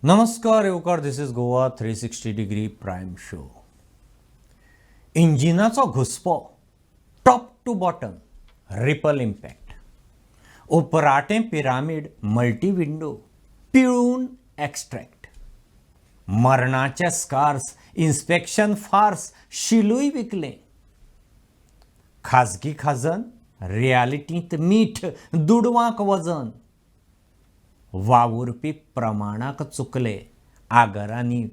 नमस्कार येवकार, this is Goa 360 degree prime show. इंजिनाचो घुसपो, top to bottom ripple impact, उपराटें पिरामीड मल्टी विंडो पिळून एक्स्ट्रॅक्ट, मरणाचे स्कार्स इन्स्पेक्शन फार्स शिलूय विकले, खाजगी खाजन रियालिटींत मीठ दुडवांक वजन, वावुरपी प्रमाणाक चुकले, आगरांनी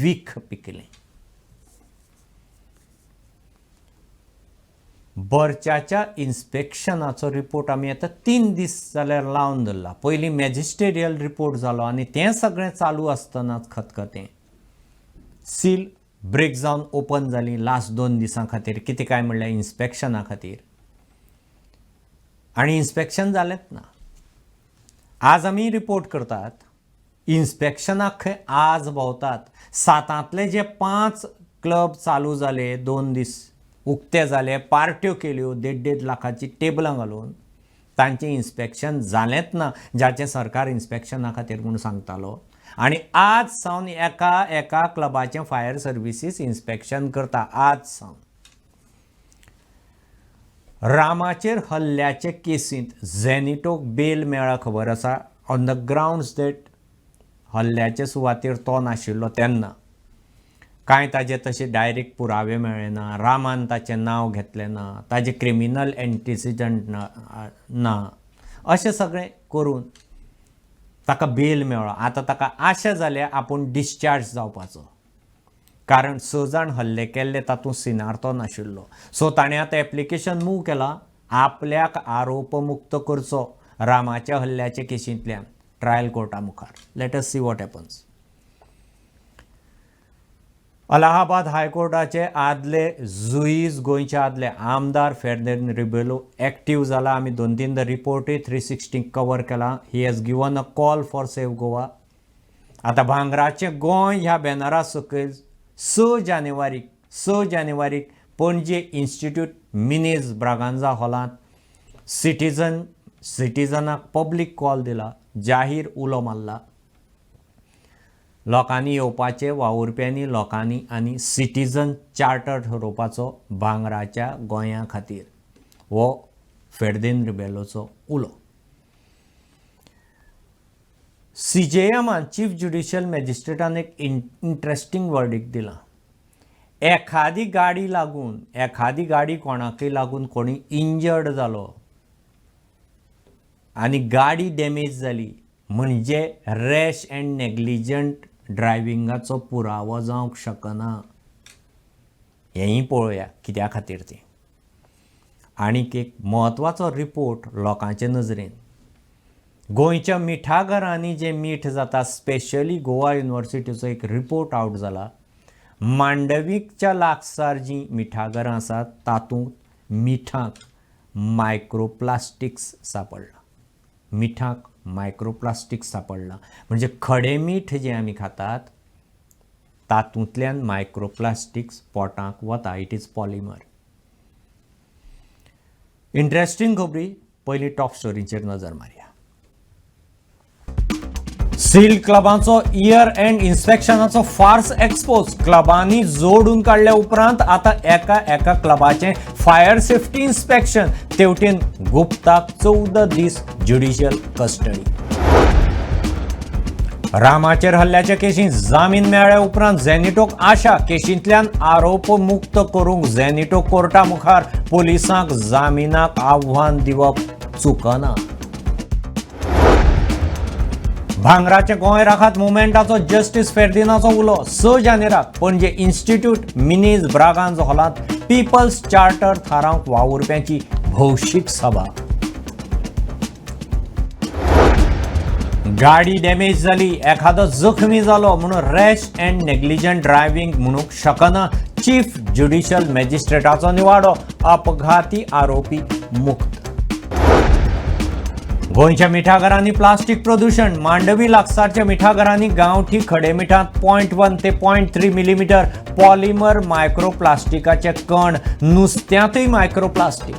वीख पिकले. बर्चाच्या इन्स्पेक्शनाचो रिपोर्ट आमी आतां 3 दीस जाल्यार लावन दवरला. पयलीं मॅजिस्टेरियल रिपोर्ट जालो आनी तें सगळें चालू आसतनाच खतखतें सील ब्रेक जावन ओपन जाली लास्ट 2 दिसां खातीर. कितें काय म्हणल्यार इन्स्पेक्शना खातीर, आनी इन्स्पेक्शन जालेंच ना. आज आमी रिपोर्ट करतात, इन्स्पेक्शनाक खंय आज भोंवतात. 7तले जे 5 क्लब चालू जाले, 2 दीस उक्ते जाले, पार्ट्यो केल्यो 1.5 लाखाची टेबलां घालून, तांचें इन्स्पेक्शन जालेंच ना, जाचें सरकार इन्स्पेक्शना खातीर म्हूण सांगतालो. आनी आज सावन एका क्लबाचें फायर सर्विसीस इन्स्पेक्शन करता आज सावन. रामाचेर हल्ल्याचे केसींत झॅनिटोक बेल मेळ्ळा खबर आसा. ऑन द ग्रावंड्स दॅट हल्ल्याचे सुवातेर तो नाशिल्लो तेन्ना कांय ताजे तशे डायरेक्ट पुरावे मेळ्ळे ना, रामान ताचें नांव घेतलें ना, ताजे क्रिमिनल एंटिसिडंट ना, अशें सगळें करून ताका बेल मेळ्ळो. आतां ताका आशा जाल्या आपूण डिस्चार्ज जावपाचो, कारण 6 जाण हल्ले केल्ले तातूंत सिनार तो नाशिल्लो. सो ताणें आतां एप्लिकेशन मूव केलां आपल्याक आरोपमुक्त करचो रामाच्या हल्ल्याचे केशींतल्यान ट्रायल कोर्टा मुखार. Let us see what happens. Allahabad हायकोर्टाचे आदले जुईज, गोंयचे आदले आमदार फेर्देन रिबेलो एक्टीव जाला. आमी 2-3 रिपोर्टूय 360 कवर केला. He has given a call for save Goa. आतां भांगराचें गोंय ह्या बॅनरा सकयल 6 जानेवारीक पणजे इन्स्टिट्यूट मिनेज ब्रागांजा हॉलांत सिटिझनाक पब्लीक कॉल दिला, जाहीर उलो मारला. लोकांनी येवपाचे, वावुरप्यांनी लोकांनी आनी सिटिझन चार्टर ठरोवपाचो भांगराच्या गोंया खातीर. हो फेर्देन रिबेलोचो उलो. CJMान चीफ ज्युडिशियल मॅजिस्ट्रेटान एक इंट्रस्टींग वर्डिक्ट दिला. एखादी गाडी कोणाकय लागून कोणी इंजर्ड जालो आनी गाडी डॅमेज जाली म्हणजे रॅश अँड नेग्लिजंट ड्रायविंगाचो पुरावो जावंक शकना. हेंय पळोवया कित्या खातीर तें. आनीक एक म्हत्वाचो रिपोर्ट लोकांचे नजरेन. गोंयच्या मिठागरांनी जे मीठ जाता, स्पेशली गोवा युनिवर्सिटीचो एक रिपोर्ट आवट जाला. मांडवीकच्या लागसार जीं मिठागरां आसात तातूंत मिठाक मायक्रोप्लास्टिक्स सापडला. म्हणजे खडें मीठ जें आमी खातात तातूंतल्यान मायक्रोप्लास्टिक्स पोटांत वता. It is polymer. इंट्रस्टींग खबरी. पयलीं टॉप स्टोरीचेर नजर मारया. सील क्लबांचो इयर एंड इन्स्पेक्शनाचो फार्स एक्सपोज. क्लबांनी जोडून काडल्या उपरांत आतां एका क्लबाचें फायर सेफ्टी इन्स्पेक्शन. तेवटेन गुप्ताक 14 दीस ज्युडिशियल कस्टडी. रामाचेर हल्ल्याच्या केशींत जामीन मेळ्ळ्या उपरांत झॅनिटोक आशा. केशींतल्यान आरोप मुक्त करूंक झॅनिटो कोर्टा मुखार पोलिसांक जामिनाक आव्हान दिवप चुकना. भांगराचे गोंय राखात मुवमेंटाचो जस्टीस फेर्दिनाचो उलो. 6 जानेराक पणजे इन्स्टिट्यूट मिनेज ब्रागांजा हॉलांत पीपल्स चार्टर थारावंक वावुरप्यांची भौशीक सभा. गाडी डॅमेज जाली, एखादो जखमी जालो म्हणून रॅश अँड नेग्लिजंट ड्रायव्हिंग म्हणूंक शकना. चीफ ज्युडिशियल मॅजिस्ट्रेटाचो निवाडो. अपघाती आरोपी मुक्त. गोंयच्या मिठागरांनी प्लास्टीक प्रदूषण. मांडवी लागसारच्या मिठागरांनी गांवठी खडे मिठांत 0.1 ते 0.3 मिलीमीटर पॉलिमर मायक्रोप्लास्टिकाचे कण. नुस्त्यांतूय मायक्रोप्लास्टीक.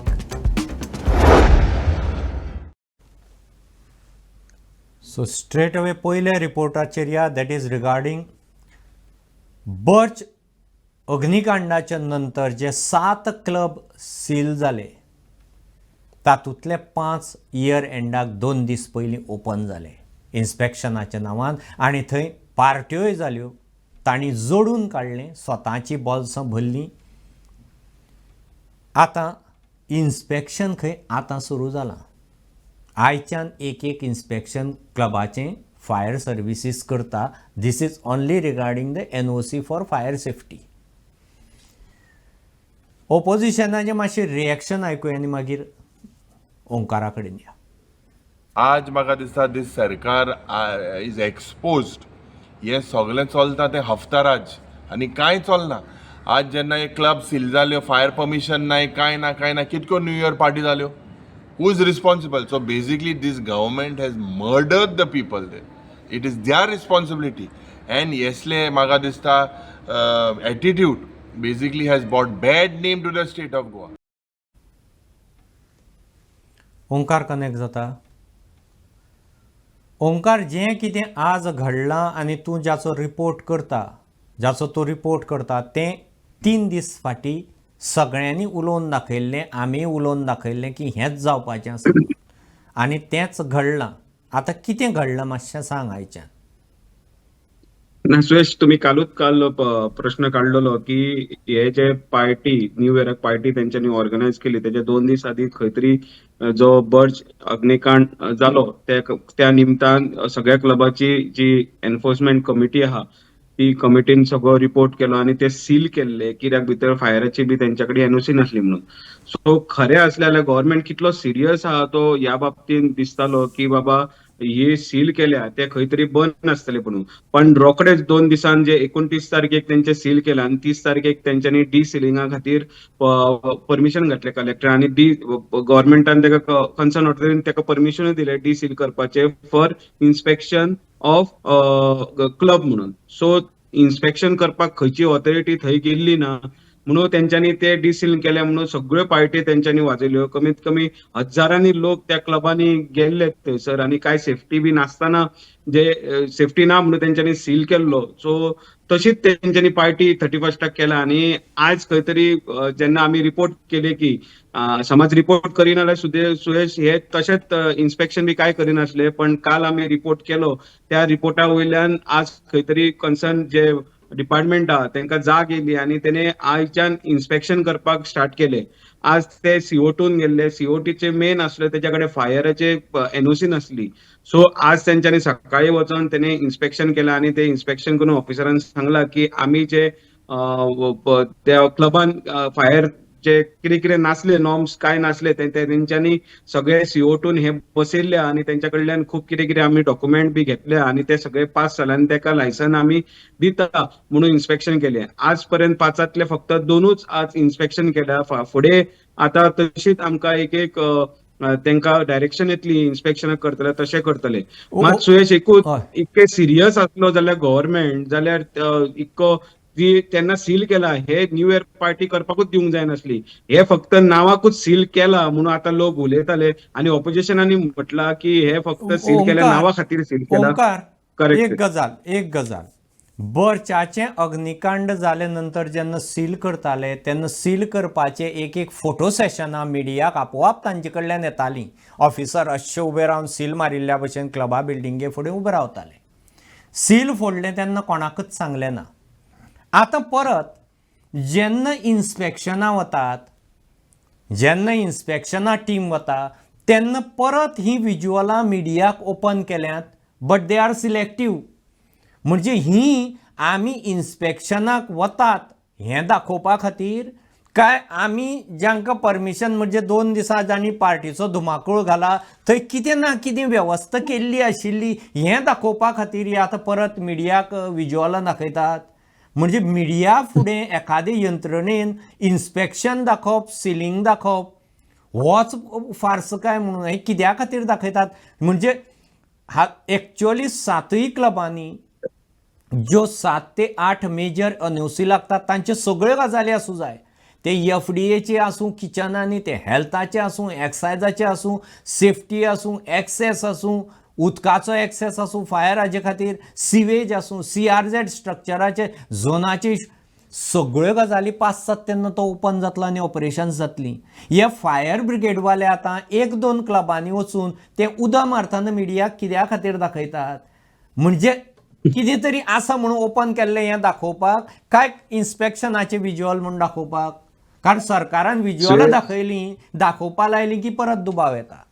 सो स्ट्रेट अवे पयल्या रिपोर्टाचेर या दॅट इज रिगार्डींग बर्च अग्निकांडाच्या नंतर जे 7 क्लब सील जाले तातूंतले 5 इयर एंडाक 2 दीस पयलीं ओपन जाले इन्स्पेक्शनाच्या नांवान आनी थंय पार्ट्योय जाल्यो तांणी जोडून काडलें स्वताची बॉल्सां भरलीं. आतां इन्स्पेक्शन खंय आतां सुरू जालां. आयच्यान एक इन्स्पेक्शन क्लबाचें फायर सर्विसीस करता. This is only regarding the NOC for fire safety. ओपोजिशनाचें मातशें रिएक्शन आयकुया आनी मागीर ओंकारा कडेन या. आज म्हाका दिसता दीस सरकार इज एक्सपोज्ड. हे सगळें चलता तें हफ्ताराज आनी कांय चलना. आज जेन्ना हे क्लब सील जाल्यो, फायर परमिशन नाय, कांय ना, कितको न्यू इयर पार्टी जाल्यो, who is responsible? So basically this government has murdered the people there. It is their responsibility and येसले म्हाका दिसता attitude basically has bought bad name to the state of Goa. Omkar connect जाता. ओंकार, जें कितें आज घडलां आनी तूं जाचो तूं रिपोर्ट करता तें 3 दीस फाटीं सगळ्यांनी उलोवन दाखयल्लें, आमी उलोवन दाखयल्लें की हेंच जावपाचें आसा आनी तेंच घडलां. आतां कितें घडलां मातशें सांग आयच्यान. ना सुयश, तुम्ही काल प्रश्न काढलेलो की हे जे पार्टी न्यू इयराक पार्टी त्यांच्यानी ऑर्गनायज केली त्याच्या 2 दीस आधी खंय तरी जो बर्च अग्निकांड जालो त्या निमतान सगळ्या क्लबाची जी एन्फोर्समेंट कमिटी आहा ती कमिटीन सगळो रिपोर्ट केलो आणि ते सील केल्ले कित्याक भितर फायराची बी त्यांच्याकडे NOC नासली म्हणून. सो खरें असलें जाल्यार गव्हर्नमेंट कितलो सिरियस आहा तो ह्या बाबतीन दिसतालो की बाबा हे सील केल्या ते खंय तरी बंद नासतले म्हणून. पण रोखडेच 2 दिसान जे 29 तारखेक तेंचे सील केला आणि 30 तारखेक तेंच्यांनी डिसिलिंगा खातीर परमिशन घातले कलेक्टर आणि गव्हर्नमेंटान तेका कन्सर्न ऑथॉरिटीन तेका परमिशन दिले डिसील करपाचे फॉर इन्स्पेक्शन ऑफ क्लब म्हणून. सो इन्स्पेक्शन करपाक खंयची ऑथॉरिटी थंय गेल्ली ना म्हणून तेंच्यांनी ते डिसील केले म्हणून सगळ्यो पार्टी तेंच्यांनी वाजयल्यो. कमीत कमी हजारांनी लोक त्या क्लबांनी गेल्ले थंयसर आणि काय सेफ्टी बी नासतना जे सेफ्टी ना म्हणून तेंच्यांनी सील केल्लो. सो तशीच तेंच्यांनी पार्टी 31 केला आणि आज खंय तरी जेन्ना आमी रिपोर्ट केले की समज रिपोर्ट करिना सुयश हे तशेंच इन्स्पेक्शन बी काय करिनासले, पण काल आमी रिपोर्ट केलो त्या रिपोर्टा वयल्यान आज खंय तरी कन्सर्न जे डिपार्टमेंट आहा तांकां जाग येयली आणि तेणे आयच्यान इन्स्पेक्शन करपाक स्टार्ट केले. आज ते CO2 गेल्ले, COTचे मेन आसले तेच्या कडेन फायराचे NOC नासली. सो आज तेंच्यांनी सकाळी वचून तेणे इन्स्पेक्शन केलं आणि ते इन्स्पेक्शन करून ऑफिसरांनी सांगला की आमी जे त्या क्लबान फायर जे कितें नासले नॉर्म्स काय नासले तेंच्यांनी सगळे CO2 हे बसयल्ले आणि तेंच्या कडल्यान खूप कितें आमी डॉक्युमेंट बी घेतले आणि ते सगळे पास जाले आणि तेका लायसन आमी दिता म्हणून इन्स्पेक्शन केले. आज पर्यंत 5 फक्त 2च आज इन्स्पेक्शन केल्या. फुडें आता तशीच आमकां एक तेंका डायरेक्शन येतली इन्स्पेक्शन करतले तशें करतले. मात सुयश इतके सिरियस आसलो जाल्यार गव्हर्नमेंट जाल्यार इतको जी त्यांना सील केला हे न्यू इयर पार्टी करपाकूच दिवंक जाय नासली. हे फक्त नावाकूच सील केला म्हणून आता लोक उलयताले आणि ऑपोजिशनांनी म्हटला की हे फक्त सील केल्या नावा खातीर सील केला. एक गजाल बर्चाचें अग्निकांड जाले नंतर जेन्ना सील करताले तेन्ना सील करपाचे एक फोटो सेशनां मिडियाक आपोआप तांचे कडल्यान येतालीं. ऑफिसर अशे उबे रावन सील मारिल्ल्या भशेन क्लबा बिल्डिंगे फुडें उबे रावताले. सील फोडलें तेन्ना कोणाकच सांगलें ना. आतां परत जेन्ना इन्स्पेक्शनां वतात, जेन्ना इन्स्पेक्शनां टीम वता तेन्ना परत ही विज्युअलां मिडियाक ओपन केल्यांत, बट दे आर सिलेक्टीव. म्हणजे ही आमी इन्स्पेक्शनाक वतात हें दाखोवपा खातीर काय आमी जांकां परमिशन म्हणजे 2 दिसां जाणी पार्टीचो धुमाकूळ घाला थंय कितें ना कितें वेवस्था केल्ली आशिल्ली हें दाखोवपा खातीर हे आतां परत मिडियाक विज्युअलां दाखयतात. म्हणजे मिडिया फुडें एखादे यंत्रणेन इन्स्पेक्शन दाखोवप, सिलींग दाखोवप होच फार्स काय म्हणून हे कित्या खातीर दाखयतात? म्हणजे एक्चुअली 7 क्लबांनी ज्यो 7 ते 8 मेजर NOC लागतात तांच्यो सगळ्यो गजाली आसूं जाय. ते FDAचे आसूं, किचनांनी ते हेल्थाचे आसूं, एक्सायजाचे आसूं, सेफ्टी आसूं, एक्सेस आसूं, उदकाचो एक्सेस आसूं, फायर हाजे खातीर सिवेज आसूं, CRZ स्ट्रक्चराचे झोनाची सगळ्यो गजाली पास जाता तेन्ना तो ओपन जातलो आनी ऑपरेशन्स जातलीं. हे फायर ब्रिगेडवाले आतां 1-2 क्लबांनी वचून ते उदक मारतना मिडियाक कित्या खातीर दाखयतात? म्हणजे कितें तरी आसा म्हणून ओपन केल्लें हें दाखोवपाक काय इन्स्पेक्शनाचे विज्युअल म्हणून दाखोवपाक? कारण सरकारान विज्युअलां दाखयलीं, दाखोवपा लायलीं की परत दुबाव येता.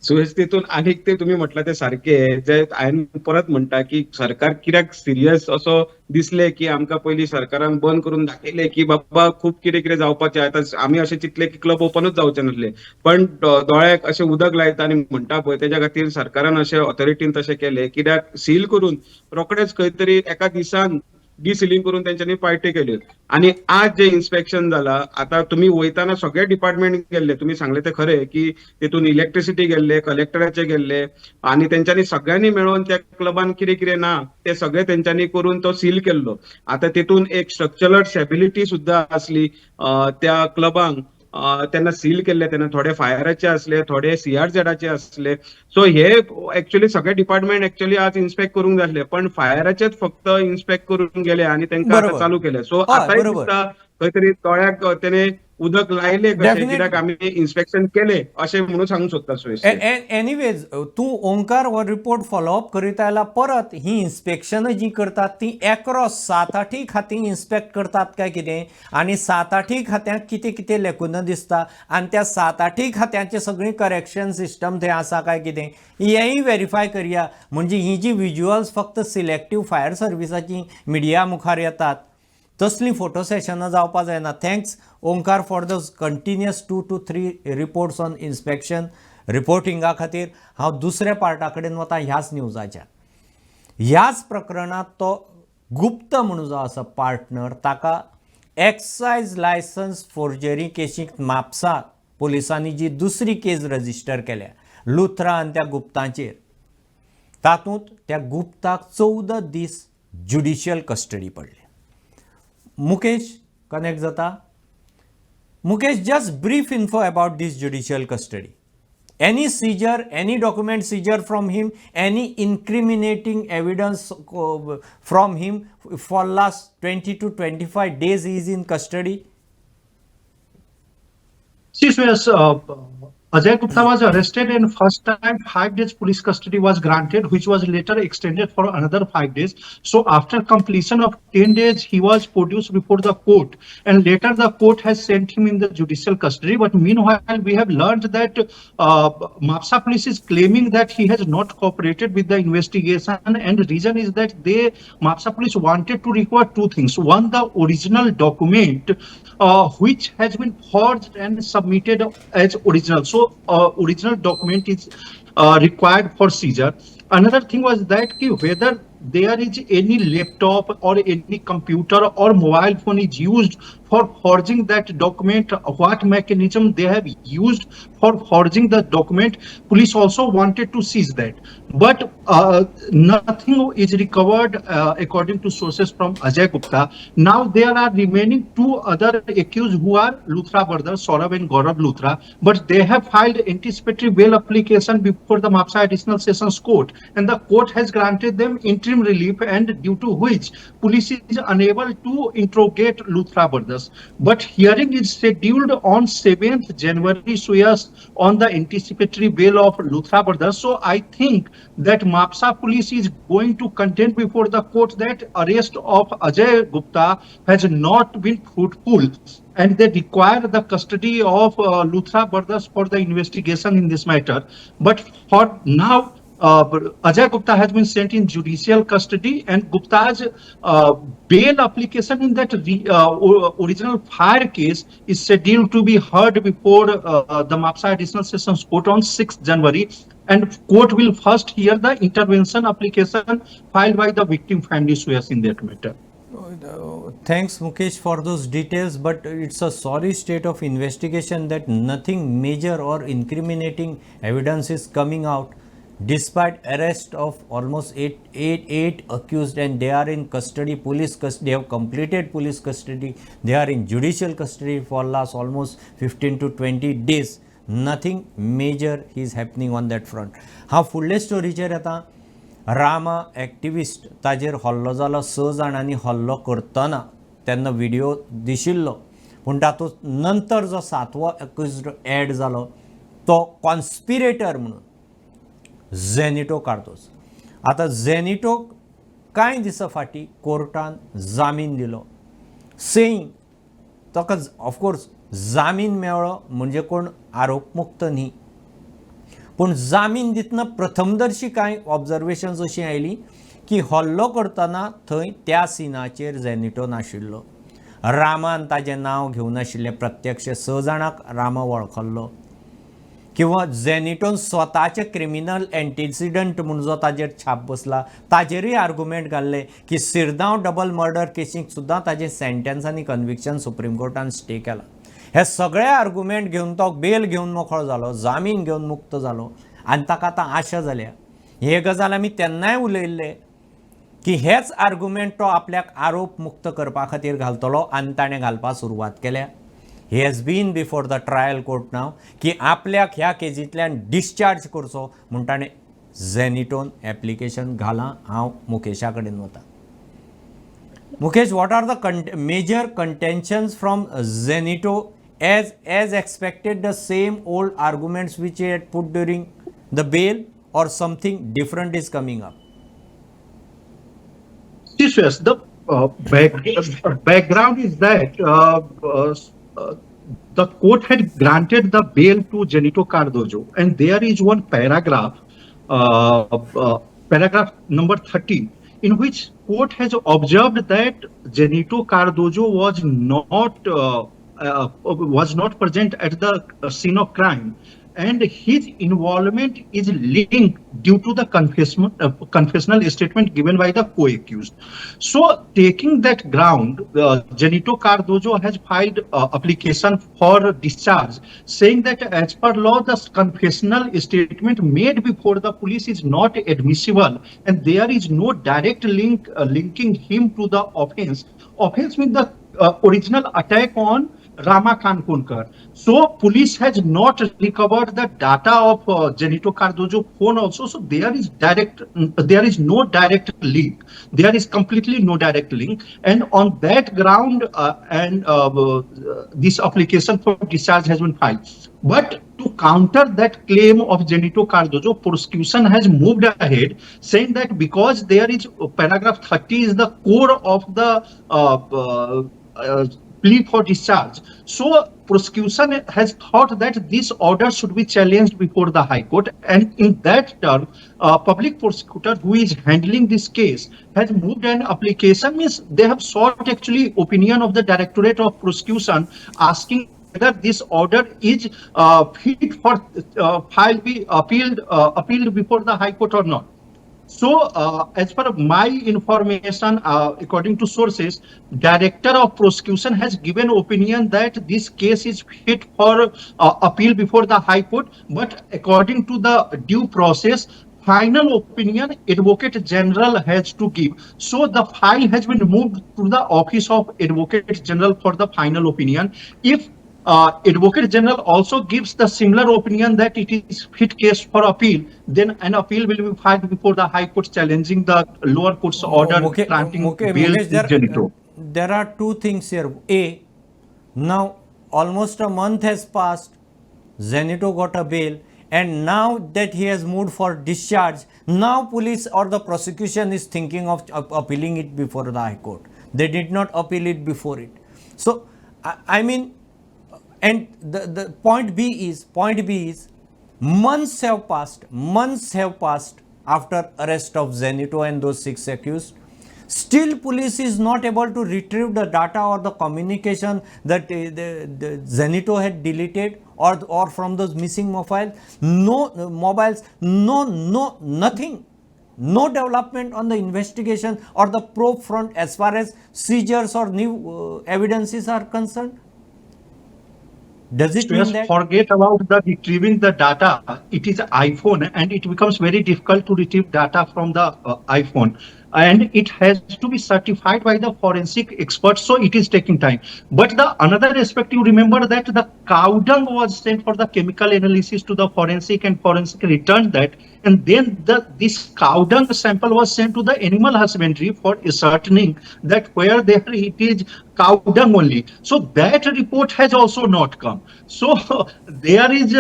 सुयश, तितून आनीक ते तुम्ही म्हटलं ते सारखे जे हांवें परत म्हणटा की सरकार कित्याक सिरियस असो दिसले की आमकां पयलीं सरकारान बंद करून दाखयले की बाबा खूब कितें कितें जावपाचें. आतां आमी अशें चिंतले की क्लब ओपनूच जावचे नासले, पण दोळ्याक अशें उदक लायता आनी म्हणटा पळय तेज्या खातीर सरकारान अशें ऑथॉरिटीन तशें केलें, कित्याक सील करून रोखडेच खंय तरी एका दिसान डिसिलींग करून तेंच्यांनी पार्टी केल्यो. आणि आज जे इन्स्पेक्शन जाला, आता तुम्ही वयताना सगळे डिपार्टमेंट गेल्ले, तुम्ही सांगले ते खरे की तितून इलेक्ट्रिसिटी गेल्ले, कलेक्टराचे गेल्ले आणि त्यांच्यानी सगळ्यांनी मेळून त्या क्लबान कितें कितें ना ते सगळे तेंच्यांनी करून तो सील केल्लो. आता तितून एक स्ट्रक्चरल स्टॅबिलिटी सुद्धा असली त्या क्लबांक त्यांना सील केल्ले. तेन्ना थोडे फायराचे असले, थोडे CRZचे असले. सो हे ऍक्च्युअली सगळे डिपार्टमेंट ऍक्च्युअली आज इन्स्पेक्ट करूंक जाय आसले, पण फायराचेच फक्त इन्स्पेक्ट करून गेले आणि त्यांना आता बरोबर. चालू केले. सो हय, आतांय बरोबर. दिसता खंय तरी तळ्याक तेणे उदक लायले कशें, Definitely. कित्याक आमी इन्स्पेक्शन केले अशें म्हणून सांगूंक सोदता सुयश. एनीवेज तूं ओंकार हो रिपोर्ट फॉलोअप करीत आयला. परत ही इन्स्पेक्शनां जी करतात ती एक्रॉस 7-8 खातीं इन्स्पेक्ट करतात काय कितें, आनी 7-8 खात्यांक कितें कितें लेकुनां दिसता आनी त्या 7-8 खात्यांचे सगळी करेक्शन सिस्टम थंय आसा काय कितें हेंय व्हेरीफाय करया. म्हणजे ही जी विज्युअल्स फक्त सिलेक्टीव फायर सर्विसाची मिडिया मुखार येतात तसलीं फोटो सेशनां जावपा जायना. Thanks Omkar for the continuous 2 to 3 reports on inspection रिपोर्टिंगा खातीर. हांव दुसऱ्या पार्टा कडेन वता ह्याच न्यूजाच्या. ह्याच प्रकरणात तो गुप्त म्हणून जो आसा पार्टनर, ताका एक्सायज लायसन्स फोर्जरी केशीक म्हापसा पुलिसांनी जी दुसरी केस रजिस्टर केल्या लुथरा आनी त्या गुप्तांचेर, तातूंत त्या गुप्ताक 14 दीस ज्युडिशियल कस्टडी पडली. मुकेश कनेक्ट जाता. Mukesh, just brief info about this judicial custody. Any seizure, any document seizure from him, any incriminating evidence from him for last 20 to 25 days he is in custody? See, so yes, Ajay Gupta was arrested and first time 5 days police custody was granted, which was later extended for another 5 days. So after completion of 10 days, he was produced before the court, and later the court has sent him in the judicial custody. But meanwhile, we have learned that Mapsa police is claiming that he has not cooperated with the investigation, and the reason is that Mapsa police wanted to recover two things. One, the original document which has been forged and submitted as original. So original document is required for seizure. Another thing was that whether there is any laptop or any computer or mobile phone is used for forging that document, what mechanism they have used for forging the document. Police also wanted to seize that, but nothing is recovered according to sources from Ajay Gupta. Now there are remaining 2 other accused who are Luthra brothers, Saurabh and Gaurav Luthra, but they have filed anticipatory bail application before the Mapsa Additional Sessions Court, and the court has granted them interim relief, and due to which police is unable to interrogate Luthra brothers. But hearing is scheduled on 7th January, so yes, on the anticipatory bail of Luthra brothers. So I think that Mapsa police is going to contend before the court that arrest of Ajay Gupta has not been fruitful, and they require the custody of Luthra brothers for the investigation in this matter. But for now, Ajay Gupta has been sent in judicial custody, and Gupta's bail application in that original fire case is scheduled to be heard before the Mapsa Additional Sessions Court on 6th January. And court will first hear the intervention application filed by the victim family in that matter. Thanks, Mukesh, for those details, but it's a sorry state of investigation that nothing major or incriminating evidence is coming out, despite arrest of almost eight accused, and they are in custody, police custody. They have completed police custody. They are in judicial custody for last almost 15 to 20 days. Nothing major is happening on that front. हांव फुडले स्टोरीचेर येता. Rama activist ताजेर हल्लो जालो. 6 जाणांनी हल्लो करतना तेन्ना व्हिडिओ दिशिल्लो, पूण तातूंत नंतर जो 7वो एक्युज्ड एड जालो तो कॉन्स्पिरेटर म्हणून झेनिटो कार्दोज. आतां झेनिटोक कांय दिसां फाटीं कोर्टान जामीन दिलो, सेईंग ताका ऑफकोर्स जामीन मेळ्ळो म्हणजे कोण आरोपमुक्त न्ही, पूण जामीन दितना प्रथमदर्शी कांय ऑब्जर्वेशन्स अशीं आयलीं की हल्लो करतना थंय त्या सिनाचेर झेनिटो नाशिल्लो. रामान ताजें नांव घेवन आशिल्ले प्रत्यक्ष 6 जाणांक रामा वळखल्लो, किंवा झेनिटोन स्वताचे क्रिमिनल एंटिसिडंट म्हणून जो ताजेर छाप बसला ताजेरूय आर्ग्युमेंट घाल्ले की सिरगांव डबल मर्डर केसीक सुद्दां ताजें सेंटेन्स आनी कन्विक्शन सुप्रीम कोर्टान स्टे केला. हे सगळे आर्ग्युमेंट घेवन तो बेल घेवन मोकळो जालो, जामीन घेवन मुक्त जालो आनी ताका आतां आशा जाल्या. हे गजाल आमी तेन्नाय उलयल्ले की हेच आर्ग्युमेंट तो आपल्याक आरोप मुक्त करपा खातीर घालतलो आनी ताणें घालपाक सुरवात केल्या. He has been before the trial court नाव की आपल्याक ह्या केसींतल्यान डिस्चार्ज करचो म्हूण ताणें झेनिटोन एप्लिकेशन घालां. हांव मुकेशा कडेन वता. Mukesh, what are the major contentions from Zenito as expected, the same old arguments which he had put during the bail, or something different is coming up? Yes, the background is that the court had granted the bail to Genito Cardozo, and there is one paragraph, paragraph number 13, in which court has observed that Genito Cardozo was not present at the scene of crime, and his involvement is linked due to the confessional statement given by the co-accused. So, taking that ground, Genito Cardozo has filed application for discharge, saying that as per law, the confessional statement made before the police is not admissible, and there is no direct link linking him to the offense. Offense means the original attack on Rama Kankunkar. So police has not recovered the data of Genito Cardozo phone also. So there is no direct link. There is completely no direct link. And on that ground, this application for discharge has been filed. But to counter that claim of Genito Cardozo, prosecution has moved ahead, saying that because there is paragraph 30 is the core of the plea for discharge. So prosecution has thought that this order should be challenged before the High Court, and in that term, public prosecutor who is handling this case has moved an application. Means they have sought actually opinion of the Directorate of Prosecution, asking whether this order is fit for be appealed before the High Court or not. So, as per my information, according to sources, Director of Prosecution has given opinion that this case is fit for appeal before the High Court. But according to the due process, final opinion Advocate General has to give. So the file has been moved to the Office of Advocate General for the final opinion. If Advocate General also gives the similar opinion that it is fit case for appeal, then an appeal will be filed before the High Court challenging the lower court's order granting bail to Genito. There are two things here. A, now almost a month has passed, Genito got a bail, and now that he has moved for discharge, now police or the prosecution is thinking of appealing it before the High Court. They did not appeal it before it. So, I mean, and the point B is months have passed after arrest of Genito and those 6 accused. Still police is not able to retrieve the data or the communication that the Genito had deleted or from those missing mobiles. Nothing. No development on the investigation or the probe front as far as seizures or new evidences are concerned. Does it mean that? Forget about the retrieving the data. It is iPhone, and it becomes very difficult to retrieve data from the iPhone. and it has to be certified by the forensic experts, so it is taking time. But the another aspect, you remember that the cow dung was sent for the chemical analysis to the forensic, and forensic returned that, and then this cow dung sample was sent to the animal husbandry for ascertaining that where there it is cow dung only. So that report has also not come. So there is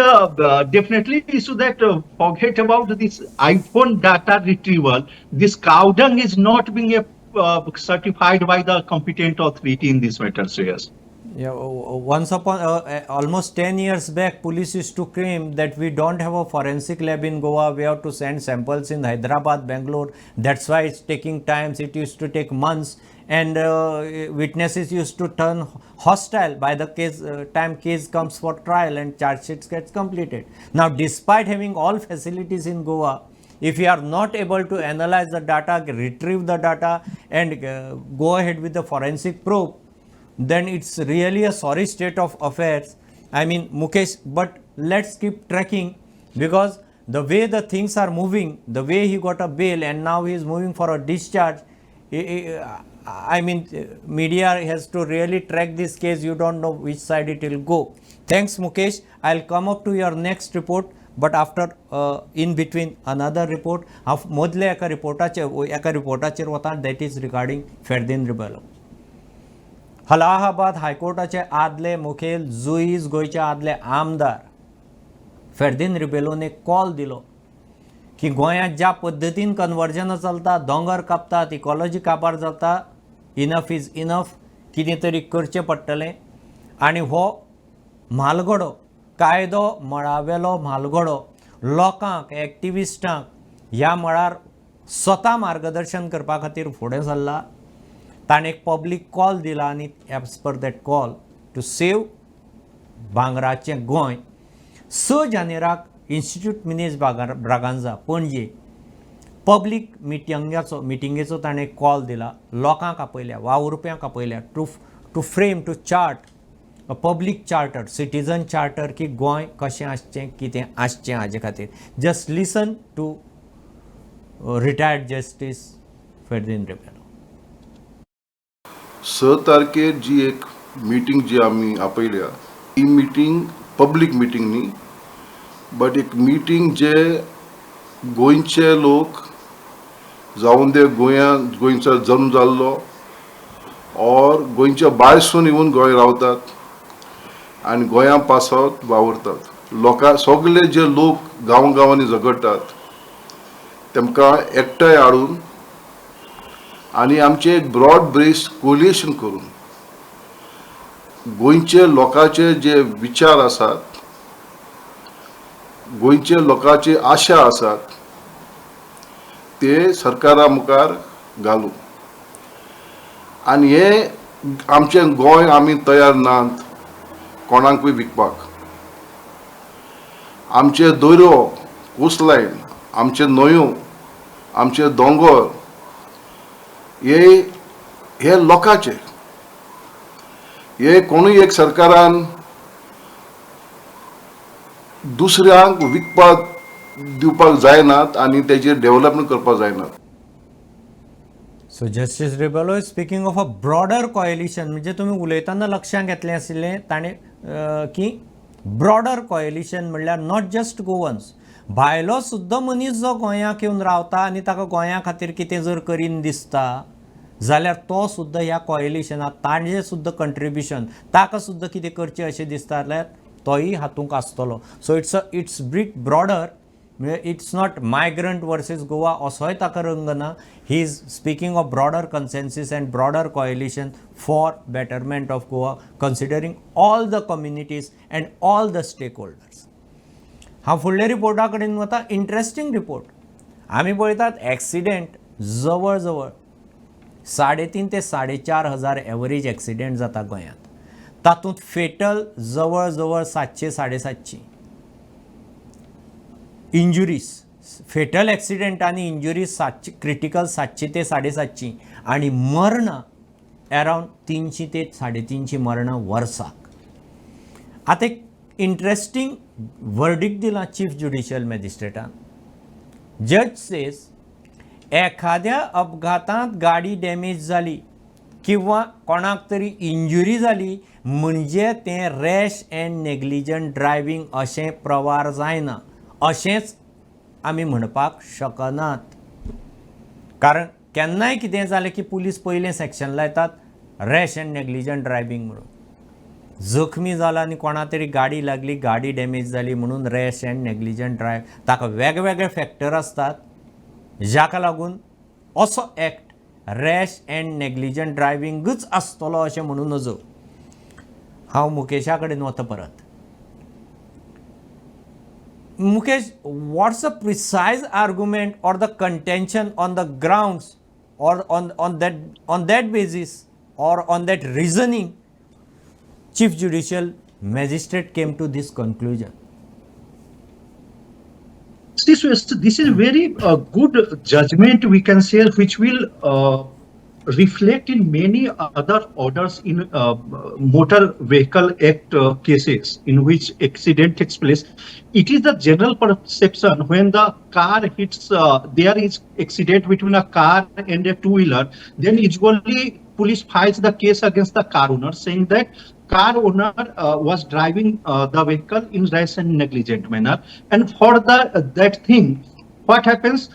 definitely issue that forget about this iPhone data retrieval. This cow dung is not being certified by the competent authority in this matter. So yes. Yeah, once upon almost 10 years back, police used to claim that we don't have a forensic lab in Goa. We have to send samples in Hyderabad, Bangalore. That's why it's taking time. It used to take months, and witnesses used to turn hostile by the time case comes for trial and charge sheets gets completed. Now, despite having all facilities in Goa, if you are not able to analyze the data, retrieve the data, and go ahead with the forensic probe, then it's really a sorry state of affairs. I mean, Mukesh, but let's keep tracking, because the way the things are moving, the way he got a bail and now he is moving for a discharge, I mean, media has to really track this case. You don't know which side it will go. Thanks, Mukesh. I'll come up to your next report, but after in between another report. मोदले एका रिपोर्टाचेर वता, that is regarding Ferdinand Rebello. Allahabad हायकोर्टाचे आदले मुखेल जुईज गोयचे आदले आमदार Ferdino रिबेलोने call दिलो की गोंयांत ज्या पद्दतीन कन्वर्जन चलता, दोंगर कापतात, इकॉलॉजी काबार जाता, इनफ इज इनफ, कितें तरी करचें पडटलें. आनी हो म्हालगडो, कायदो मळावेलो म्हालगडो लोकांक, एक्टिविस्टांक ह्या मळार स्वता मार्गदर्शन करपा खातीर फुडें सरला. ताणें एक पब्लीक कॉल दिला, आनी as per that call to save भांगराचें गोंय 6 जानेराक इन्स्टिट्यूट मिनेज ब्रागांझा पणजे पब्लीक मिटिंगेचो ताणें कॉल दिला. लोकांक आपयल्या, वावुरप्यांक आपयल्या to frame, to chart a public charter, citizen charter, की गोंय कशें आसचें, कितें आसचें हाजे खातीर. Just listen to retired justice Ferdino Rebello. 6 तारखेर जी एक मिटींग जी आमी आपयल्या, ही मिटींग पब्लीक मिटींग न्ही, बट एक मिटींग जे गोंयचे लोक जावन ते गोंयचो जन्म जाल्लो और गोंयच्या भायरसून येवन गोंय रावतात आनी गोंया पासत वावरतात. लोकां सगळे जे लोक गांवांनी झगडटात तेमकां एकठांय हाडून आनी आमचे एक ब्रॉड बेस्ड कोलिएशन करून गोंयचे लोकांचे जे विचार आसात, गोंयचे लोकांचे आशा आसात, ते सरकारा मुखार घालूं. आनी हे आमचें गोंय आमी तयार नात कोणाकूय विकपाक. आमचे दर्यो, कोस्टलायन, आमचे न्हंयो, आमचे दोंगर, हे लोकांचे. हे कोणूय एक सरकारान दुसऱ्यांक विकपाक दिवपाक जायनात आनी तेजेर डेव्हलपमेंट करपाक जायनात. So justice Rebello is speaking of a broader coalition. म्हणजे तुम्ही उलयतना लक्षांत घेतलें आशिल्लें ताणें की ब्रॉडर कॉयलिशन म्हणल्यार नॉट जस्ट गोवन्स, भायलो सुद्दां मनीस जो गोंयांत येवन रावता आनी ताका गोंया खातीर कितें जर करीन दिसता जाल्यार तो सुद्दां ह्या कॉयलिशनांत ताजें सुद्दां कंट्रिब्युशन, ताका सुद्दां कितें करचें अशें दिसता जाल्यार तोय हातूंत आसतलो. So it's bit broader. It's not migrant versus Goa असोय ताका रंग ना. He is speaking of broader consensus and broader coalition for betterment of Goa, considering all the communities and all the stakeholders. हांव फुडल्या रिपोर्टा कडेन वता. Interesting report. आमी पळयतात एक्सिडेंट जवळ जवळ 3.5 ते 4.5 हजार एवरेज एक्सिडेंट जाता गोंयांत. तातूंत फेटल जवळ जवळ 700-750. इंजुरीज, फेटल एक्सिडेंट आनी इंजुरीज 700, क्रिटिकल 700 ते 750, आनी मरणां अरावंड 300 ते 350 मरणां वर्साक. आतां एक इंट्रस्टींग वर्डिक्ट दिला चीफ ज्युडिशियल मॅजिस्ट्रेटान. जज सेज एखाद्या अपघातांत गाडी डॅमेज जाली किंवा कोणाक तरी इंजुरी जाली म्हणजे तें रॅश एंड नेग्लिजंट ड्रायव्हिंग अशें प्रवार जायना अशेंच आमी म्हणपाक शकनात. कारण केन्नाय कितें जालें की पुलीस पयलें सेक्शन लायतात रॅश एंड नेग्लिजंट ड्रायव्हिंग म्हणून. जखमी जाला आनी कोणा तरी गाडी लागली, गाडी डॅमेज जाली म्हणून रॅश एंड नेग्लिजंट ड्रायव्ह. ताका वेगवेगळे फॅक्टर असतात जाका लागून असो एक्ट रॅश एंड नेग्लिजंट ड्रायव्हिंगूच आसतलो अशें म्हणून नजो. हांव मुकेशा कडेन वता परत. Mukesh, what's the precise argument or the contention on the grounds or on that basis or on that reasoning Chief Judicial Magistrate came to this conclusion? This is very good judgment, we can say, which will reflect in many other orders in Motor Vehicle Act cases in which accident takes place. It is the general perception when the car hits, there is accident between a car and a two-wheeler, then usually police files the case against the car owner saying that car owner was driving the vehicle in rash and negligent manner. And for that thing, what happens?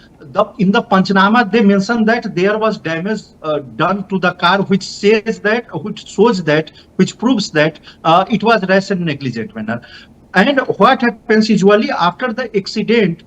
In the Panchnama, they mention that there was damage done to the car, which shows that, which proves that it was rash and negligent manner. And what happens usually after the accident,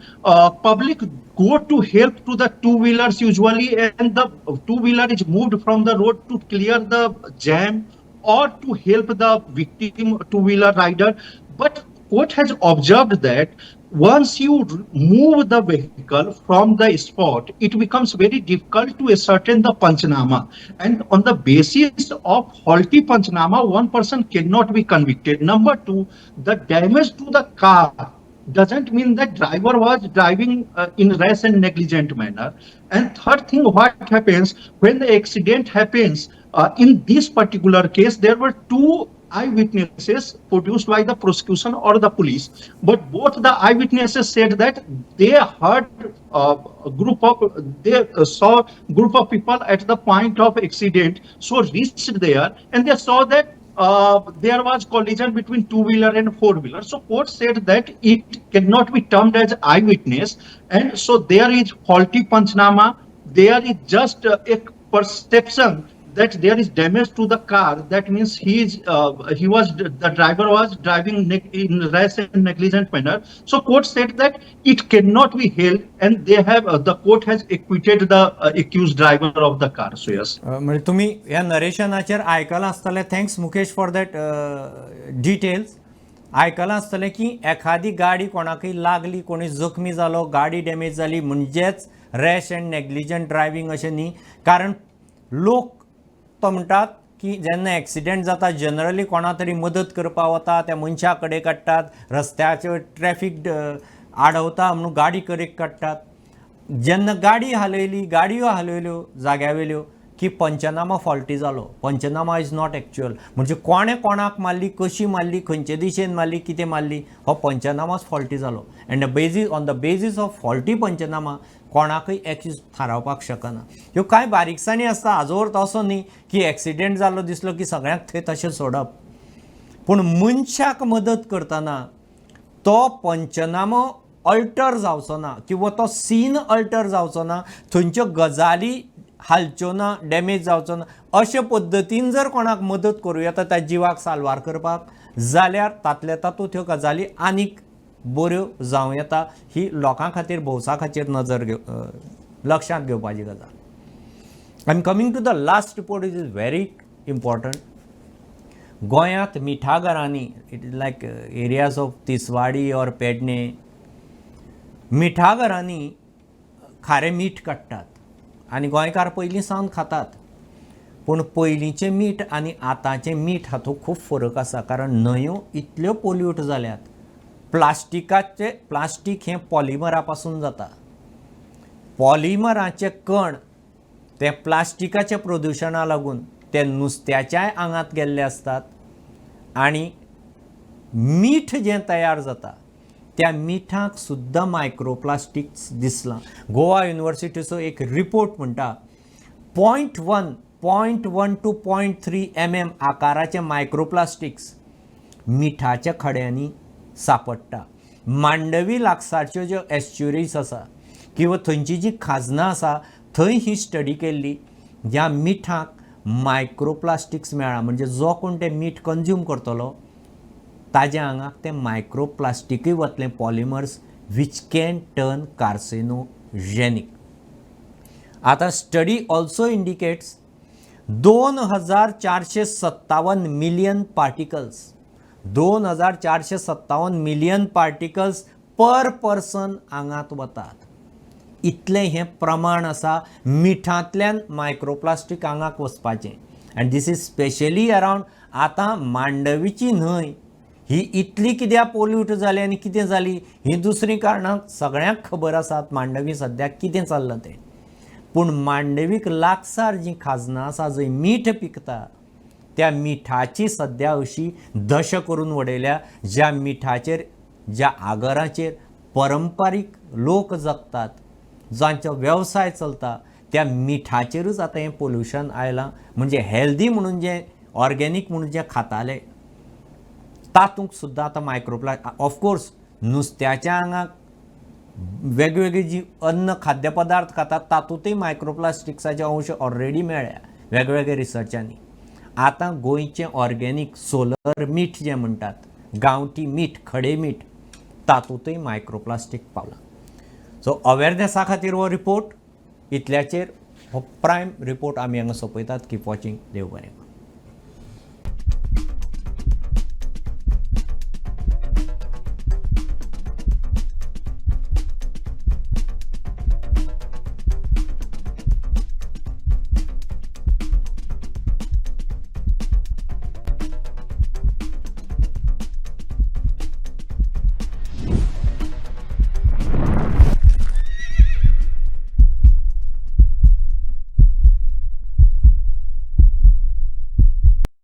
public go to help to the two-wheelers usually, and the two-wheeler is moved from the road to clear the jam or to help the victim two-wheeler rider. But court has observed that once you move the vehicle from the spot, it becomes very difficult to ascertain the Panchnama. And on the basis of faulty Panchnama, one person cannot be convicted. Number two, the damage to the car doesn't mean that driver was driving in rash and negligent manner. And third thing, what happens when the accident happens, in this particular case, there were two eyewitnesses produced by the prosecution or the police, but both the eyewitnesses said that they heard they saw group of people at the point of accident, so reached there and they saw that there was collision between two-wheeler and four-wheeler. So court said that it cannot be termed as eyewitness, and so there is faulty Panchnama. There is just a perception that there is damage to the car. That means the driver was driving in rash and negligent manner. So court said that it cannot be held, and the court has acquitted the accused driver of the car. So yes. म्हणजे तुम्ही ह्या नरेशनाचेर आयकलां आसतलें. Thanks Mukesh for that details. आयकलां आसतलें की एखादी गाडी कोणाकय लागली, कोणी जखमी जालो, गाडी डॅमेज जाली म्हणजेच रॅश एंड नेग्लिजंट ड्रायव्हिंग अशें न्ही. कारण लोक तो म्हणटात की जेन्ना एक्सिडेंट जाता जनरली कोणा तरी मदत करपाक वता, त्या मनशा कडेन काडटात, रस्त्याचेर ट्रॅफिक आडवता म्हणून गाडी कडेक काडटात. जेन्ना गाडी हालयली, गाडयो हालयल्यो जाग्यावेल्यो की पंचनामा फॉल्टी जालो. पंचनामा इज नॉट एक्च्युअल. म्हणजे कोणें कोणाक मारली, कशी मारली, खंयचे दिशेन मारली, कितें मारली, हो पंचनामाच फॉल्टी जालो. End on the basis of faulty पंचनामा कोणाकय एक्यूज थारावपाक शकना. ह्यो कांय बारीकसाणी आसता. हाजो अर्थ असो न्ही की एक्सिडेंट जालो दिसलो की सगळ्यांक थंय तशें सोडप. पूण मनशाक मदत करतना तो पंचनामो अल्टर जावचो ना किंवा तो सीन अल्टर जावचो ना, थंयच्यो गजाली हालच्यो ना, डॅमेज जावचो ना. अशे पद्दतीन जर कोणाक मदत करूं येता त्या जिवाक साल्वार करपाक, जाल्यार तातल्या तातूंत ह्यो गजाली आनीक बऱ्यो जावं येता. ही लोकां खातीर भौसा खातीर नजर लक्षांत घेवपाची गजाल. I am coming to the last report is very important. गोंयांत मिठागरांनी, it is like areas of Tiswadi or Pernem, मिठागरांनी खारें मीठ काडटात आनी गोंयकार पयलीं सावन खातात. पूण पयलींचें मीठ आनी आतांचें मीठ हातूंत खूब फरक आसा. कारण न्हंयो इतल्यो पोल्यूट जाल्यात. प्लास्टीक हें पॉलिमरा पासून जाता. पॉलिमराचे कण ते प्लास्टिकाच्या प्रदुशणा लागून ते नुस्त्याच्याय आंगांत गेल्ले आसतात. आनी मीठ जें तयार जाता त्या मिठाक सुद्दां मायक्रोप्लास्टिक्स दिसलां. गोवा युनिवर्सिटीचो एक रिपोर्ट म्हणटा 0.1 to 0.3 mm आकाराचे मायक्रोप्लास्टिक्स मिठाच्या खड्यांनी सापडटा. मांडवी लागसारच्यो ज्यो एस्च्युरीज आसा किंवा थंयची जी खाजनां आसा थंय ही स्टडी केल्ली. ह्या मिठाक मायक्रोप्लास्टिक्स मेळ्ळा, म्हणजे जो कोण तें मीठ कंज्यूम करतलो ताज्या आंगाक तें मायक्रोप्लास्टिकूय वतलें, polymers which can turn carcinogenic. आतां study also indicates 2457 million particles 2457 million particles per person आंगात वतात. इतलें हें प्रमाण आसा मिठांतल्यान मायक्रोप्लास्टीक आंगाक वचपाचें. And this is specially around आतां मांडवीची न्हंय ही इतली कित्याक पोल्यूट जाली आनी कितें जाली ही दुसरी कारणां सगळ्यांक खबर आसात. मांडवी सद्याक कितें चल्लां तें, पूण मांडवीक लागसार जी खाजनां आसा जंय मीठ पिकता त्या मिठाची सद्या अशी दश करून उडयल्या, ज्या मिठाचेर ज्या आगराचेर परंपारीक लोक जगतात, जांचो वेवसाय चलता, त्या मिठाचेरूच आतां हें पोल्युशन आयलां. म्हणजे हेल्दी म्हणून जें ऑर्गेनीक म्हणून जें खाताले तातूंत सुद्दां आतां ऑफकोर्स नुस्त्याच्या आंगाक वेगवेगळी जी अन्न खाद्य पदार्थ खातात तातूंतय मायक्रोप्लास्टिक्साचे अंश ऑलरेडी मेळ्ळ्या वेगवेगळ्या रिसर्चांनी. आतां गोंयचें ऑर्गेनीक सोलर मीठ जें म्हणटात, गांवठी मीठ, खडे मीठ, तातूंतय मायक्रोप्लास्टीक पावलां. सो अवेरनेसा खातीर हो रिपोर्ट इतल्याचेर हो प्रायम रिपोर्ट आमी हांगा सोंपयतात. Keep watching. देव बरें.